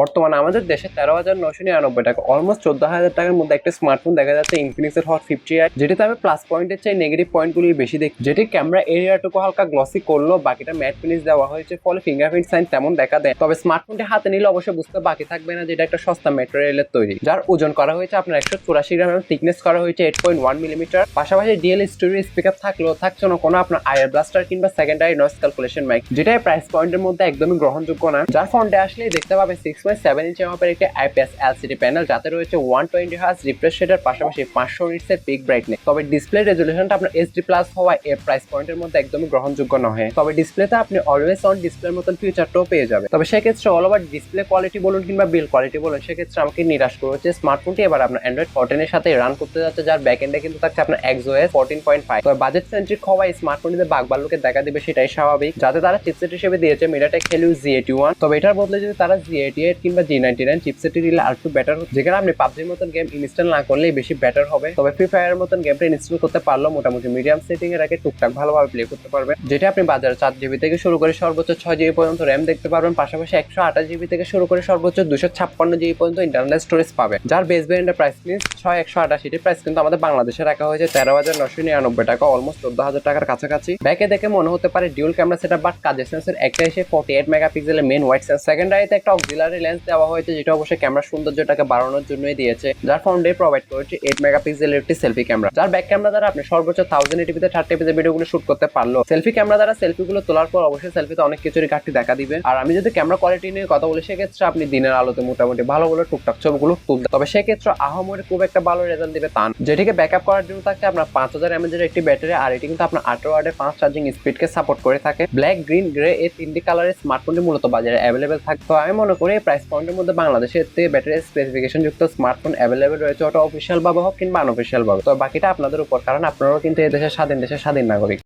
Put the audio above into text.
বর্তমানে আমাদের দেশে 13,999 টাকা অলমোস্ট 14,000 টাকার মধ্যে একটা স্মার্টফোন দেখা যাচ্ছে ইনফিনিক্সের হট 50i, যেটাতে আমি প্লাস পয়েন্টের চাই নেগেটিভ পয়েন্টগুলি বেশি দেখি। যেটি ক্যামেরা এরিয়াটুকু হালকা গ্লসি করলো, বাকিটা ম্যাট ফিনিশ দেওয়া হয়েছে, ফলে ফিঙ্গারপ্রিন্ট সাইন তেমন দেখা দেয়। তবে স্মার্টফোনটি হাতে নিলে অবশ্যই বুঝতে বাকি থাকবে না যেটা একটা সস্তা ম্যাটেরিয়ালের তৈরি, যার ওজন করা হয়েছে আপনার 184 গ্রাম এবং থিকনেস করা হয়েছে 8.1 মিলিমিটার। পাশাপাশি ডিএল স্টোরি স্পিকার থাকলেও থাকছে না কোনো আপনার আয়ার ব্লাস্টার কিংবা সেকেন্ডারি নয়েজ ক্যালকুলেশন মাইক, যেটা প্রাইস পয়েন্টের মধ্যে একদমই গ্রহণযোগ্য না। যার ফোনটা আসলেই দেখতে পাবে 6.7 ইঞ্চি মাপের একটি IPS LCD প্যানেল, যাতে রয়েছে 120 হার্জ রিফ্রেশ রেটের পাশাপাশি 500 নিটসের পিক ব্রাইটনেস। তবে ডিসপ্লে রেজুলেশনটা আপনার HD প্লাস হওয়ায় এর প্রাইস পয়েন্টের মধ্যে একদমই গ্রহণযোগ্য নয়। তবে ডিসপ্লেতে আপনি অলওয়েজ অন ডিসপ্লের মতন ফিচারটাও পেয়ে যাবে। তবে সেক্ষেত্রে অল ওভার ডিসপ্লে কোয়ালিটি বলুন কিংবা বিল কোয়ালিটি বলুন, সেক্ষেত্রে আমাকে নিরাশ করেছে। স্মার্টফোনটি এবার আপনার অ্যান্ড্রয়েড 14 এর সাথে রান করতে যাচ্ছে, যার ব্যাক এন্ডে কিন্তু থাকছে আপনার XOS 14.5। তবে বাজেট সেন্ট্রিক হওয়ায় স্মার্টফোনটিতে বাগবাল্যকে দেখা দিবে সেটাই স্বাভাবিক, যাতে তারা চিপসেট হিসেবে দিয়েছে MediaTek Helio G81। তবে এটার বদলে যদি তারা G88 কিংবা G99 চিপসেটটি দিলে আরেকটু বেটার হতো, যেখানে আপনি পাবজির মতন গেম ইনস্টল না করলেই বেশি বেটার হবে। তবে ফ্রি ফায়ারের মতন গেমটা ইনস্টল করতে পারলেও মোটামুটি মিডিয়াম সেটিং এর আগে টুকটাক ভালোভাবে প্লে করতে পারবেন, যেটা আপনি বাজারে 4GB থেকে শুরু করে সর্বোচ্চ 6GB পর্যন্ত র্যাম দেখতে পারবেন। পাশাপাশি 128GB থেকে শুরু করে সর্বোচ্চ 256GB পর্যন্ত ইন্টারনাল স্টোরেজ পাবেন, যার বেস ভ্যারিয়েন্টের প্রাইস প্লিজ 6128 প্রাইস কিন্তু আমাদের বাংলাদেশে রাখা হয়েছে 13,999 টাকা, অলমোস্ট 14,000 টাকার কাছাকাছি। ব্যাকে দেখে মনে হতে পারে ডিউল ক্যামেরা সেটআপ, বাট কাজের সেন্সর একটা এসে 48 মেগাপিক্সেলের মেইন ওয়াইড সেন্স, সেকেন্ডারিতে একটা অক্সিলারি লেন্স দেওয়া হয়েছে, যেটা অবশ্যই ক্যামেরার সৌন্দর্যটাকে বাড়ানোর জন্যই দিয়েছে। যার ফ্রন্টে প্রোভাইড করেছে 8 মেগাপিক্সেলের একটি সেলফি ক্যামেরা, যার ব্যাক ক্যামেরা দ্বারা আপনি সর্বোচ্চ 1080p 30fps ভিডিওগুলো শুট করতে পারলো। সেলফি ক্যামেরা দ্বারা সেলফিগুলো তোলার পর অবশ্যই সেলফিতে অনেক কিছুরই ঘাটতি দেখা দিবে। আর আমি যদি ক্যামেরা কোয়ালিটি নিয়ে কথা বলি, সেক্ষেত্রে আপনি দিনের আলোতে মোটামুটি ভালো ভালো টুকটাক ছবিগুলো তুলতে, তবে সেক্ষেত্রে আহামরি খুব একটা ভালো রেজাল্ট দিবে তা না। যেটিকে ব্যাকআপ করার জন্য থাকছে আপনার 5000 mAh এর একটি ব্যাটারি, আর এটি কিন্তু আপনার 18 ওয়াটের ফাস্ট চার্জিং স্পিডকে সাপোর্ট করে থাকে। ব্ল্যাক, গ্রিন, গ্রে এই তিনটি কালারের স্মার্টফোনটি মূলত বাজারে অ্যাভেলেবেল থাকে। তো আমি মনে করি এই প্রাইস পয়েন্টের মধ্যে বাংলাদেশের থেকে ব্যাটারি স্পেসিফিকেশন যুক্ত স্মার্টফোন অ্যাভেলেবেল রয়েছে, ওটা অফিসিয়াল ভাবে হোক কিংবা আনঅফিসিয়াল ভাবে। তো বাকিটা আপনাদের উপর, কারণ আপনারাও কিন্তু এই দেশের স্বাধীন নাগরিক।